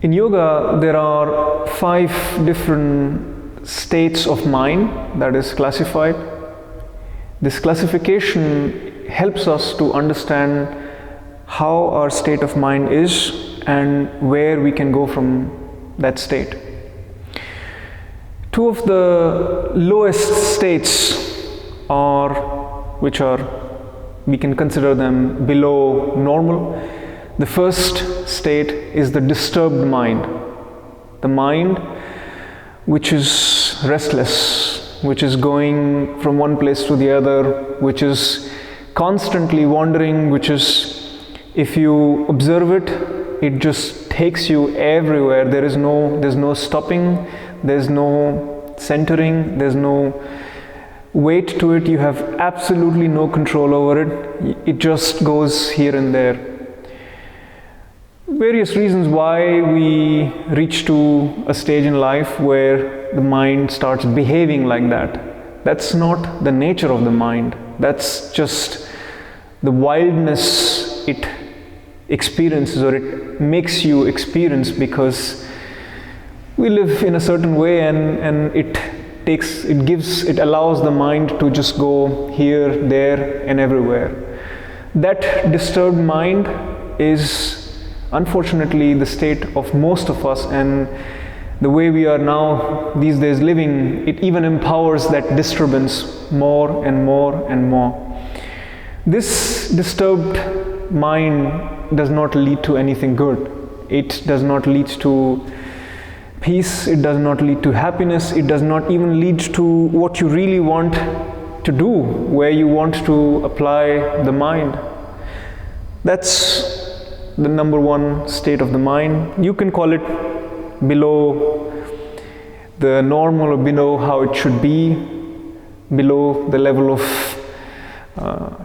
In yoga, there are 5 different states of mind that is classified. This classification helps us to understand how our state of mind is and where we can go from that state. 2 of the lowest states are, we can consider them below normal. The first state is the disturbed mind. The mind which is restless, which is going from one place to the other, which is constantly wandering, which is, if you observe it, it just takes you everywhere. There's no stopping, there's no centering, there's no weight to it. You have absolutely no control over it. It just goes here and there. Various reasons why we reach to a stage in life where the mind starts behaving like that. That's not the nature of the mind. That's just the wildness it experiences, or it makes you experience, because we live in a certain way, and it allows the mind to just go here, there, and everywhere. That disturbed mind is unfortunately the state of most of us, and the way we are now these days living, it even empowers that disturbance more and more and more. This disturbed mind does not lead to anything good. It does not lead to peace, it does not lead to happiness, it does not even lead to what you really want to do, where you want to apply the mind. That's the number 1 state of the mind. You can call it below the normal, or below how it should be, below the level of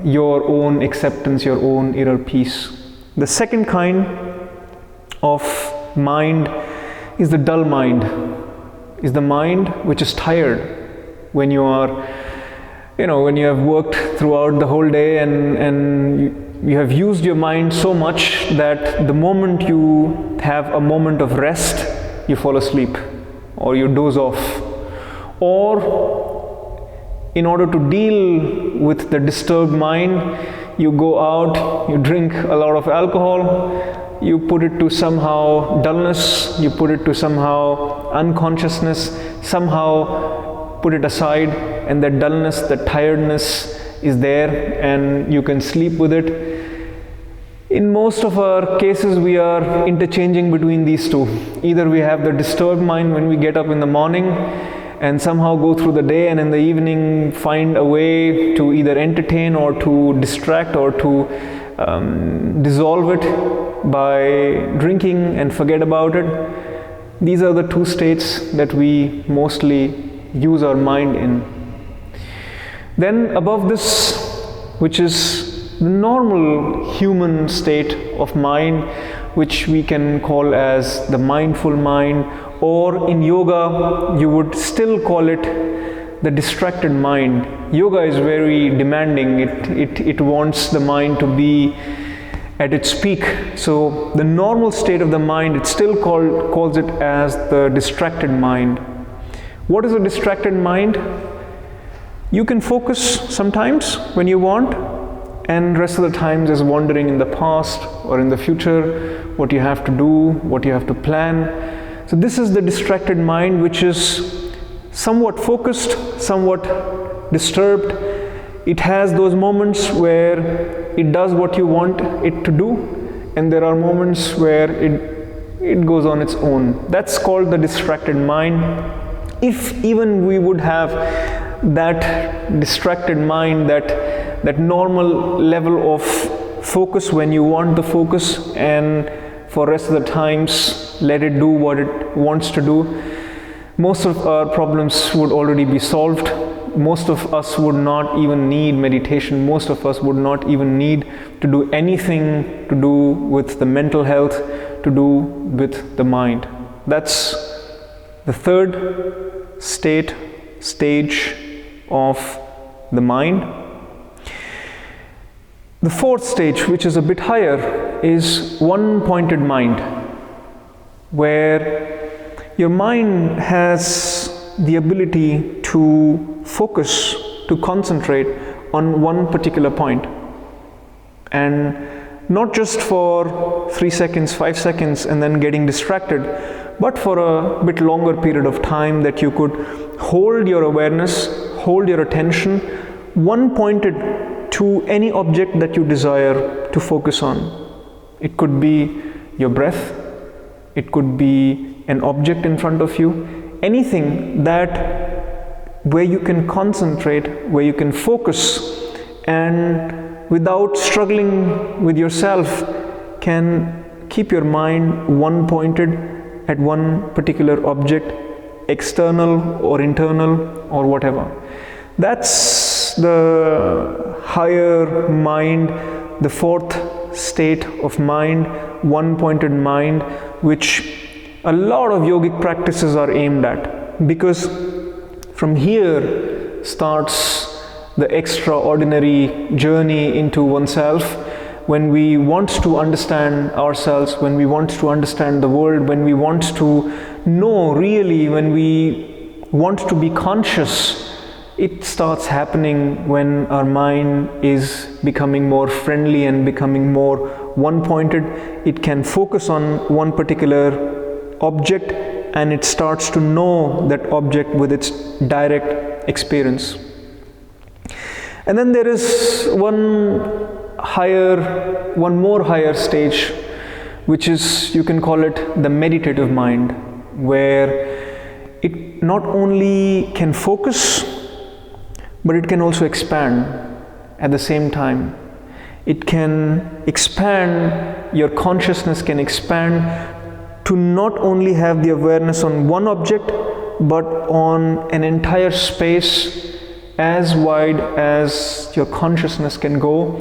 your own acceptance, your own inner peace. The second kind of mind is the dull mind, is the mind which is tired. When you have worked throughout the whole day and you have used your mind so much that the moment you have a moment of rest, you fall asleep or you doze off. Or in order to deal with the disturbed mind, you go out, you drink a lot of alcohol, you put it to somehow dullness, you put it to somehow unconsciousness, somehow put it aside, and that dullness, that tiredness is there, and you can sleep with it. In most of our cases, we are interchanging between these two. Either we have the disturbed mind when we get up in the morning and somehow go through the day, and in the evening find a way to either entertain or to distract or to dissolve it by drinking and forget about it. These are the 2 states that we mostly use our mind in. Then above this, which is the normal human state of mind, which we can call as the mindful mind, or in yoga you would still call it the distracted mind. Yoga is very demanding. It wants the mind to be at its peak. So the normal state of the mind, it still calls it as the distracted mind. What is a distracted mind? You can focus sometimes when you want, and rest of the times is wandering in the past or in the future, what you have to do, what you have to plan. So this is the distracted mind, which is somewhat focused, somewhat disturbed. It has those moments where it does what you want it to do, and there are moments where it goes on its own. That's called the distracted mind. If even we would have that distracted mind, that normal level of focus when you want the focus, and for rest of the times let it do what it wants to do, most of our problems would already be solved. Most of us would not even need meditation. Most of us would not even need to do anything to do with the mental health, to do with the mind. That's the third stage of the mind. The fourth stage, which is a bit higher, is one-pointed mind. where your mind has the ability to focus, to concentrate on one particular point. And not just for 3 seconds, 5 seconds and then getting distracted, but for a bit longer period of time, that you could hold your awareness, hold your attention, one pointed to any object that you desire to focus on. It could be your breath, it could be an object in front of you, anything that where you can concentrate, where you can focus, and without struggling with yourself, can keep your mind one pointed at one particular object, external or internal or whatever. That's the higher mind, the fourth state of mind, one pointed mind, which a lot of yogic practices are aimed at, because from here starts the extraordinary journey into oneself. When we want to understand ourselves, when we want to understand the world, when we want to know really, when we want to be conscious, it starts happening when our mind is becoming more friendly and becoming more one-pointed. It can focus on one particular object and it starts to know that object with its direct experience. And then there is one more higher stage, which is, you can call it the meditative mind, where it not only can focus, but it can also expand at the same time. It can expand, your consciousness can expand to not only have the awareness on one object, but on an entire space as wide as your consciousness can go,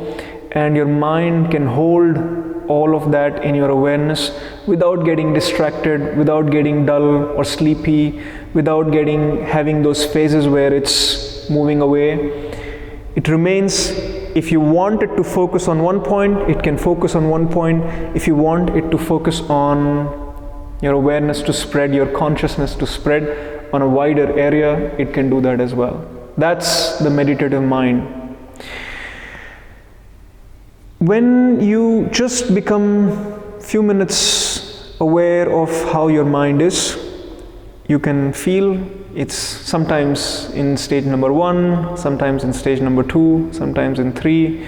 and your mind can hold all of that in your awareness without getting distracted, without getting dull or sleepy, without having those phases where it's moving away. It remains. If you want it to focus on one point, it can focus on one point. If you want it to focus on your awareness to spread, your consciousness to spread on a wider area, it can do that as well. That's the meditative mind. When you just become few minutes aware of how your mind is, you can feel it's sometimes in stage number 1, sometimes in stage number 2, sometimes in 3,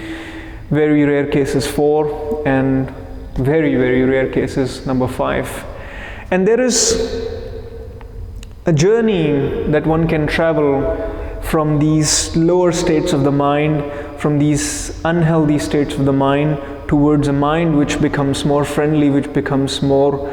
very rare cases 4, and very, very rare cases number 5. And there is a journey that one can travel from these lower states of the mind, from these unhealthy states of the mind, towards a mind which becomes more friendly, which becomes more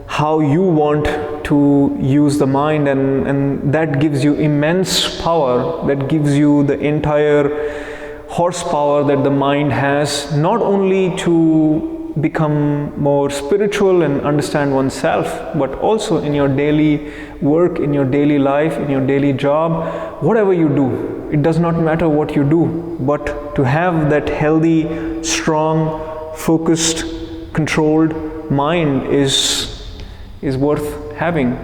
how you want to use the mind, and that gives you immense power, that gives you the entire horsepower that the mind has, not only to become more spiritual and understand oneself, but also in your daily work, in your daily life, in your daily job, whatever you do. It does not matter what you do, but to have that healthy, strong, focused, controlled mind is worth having.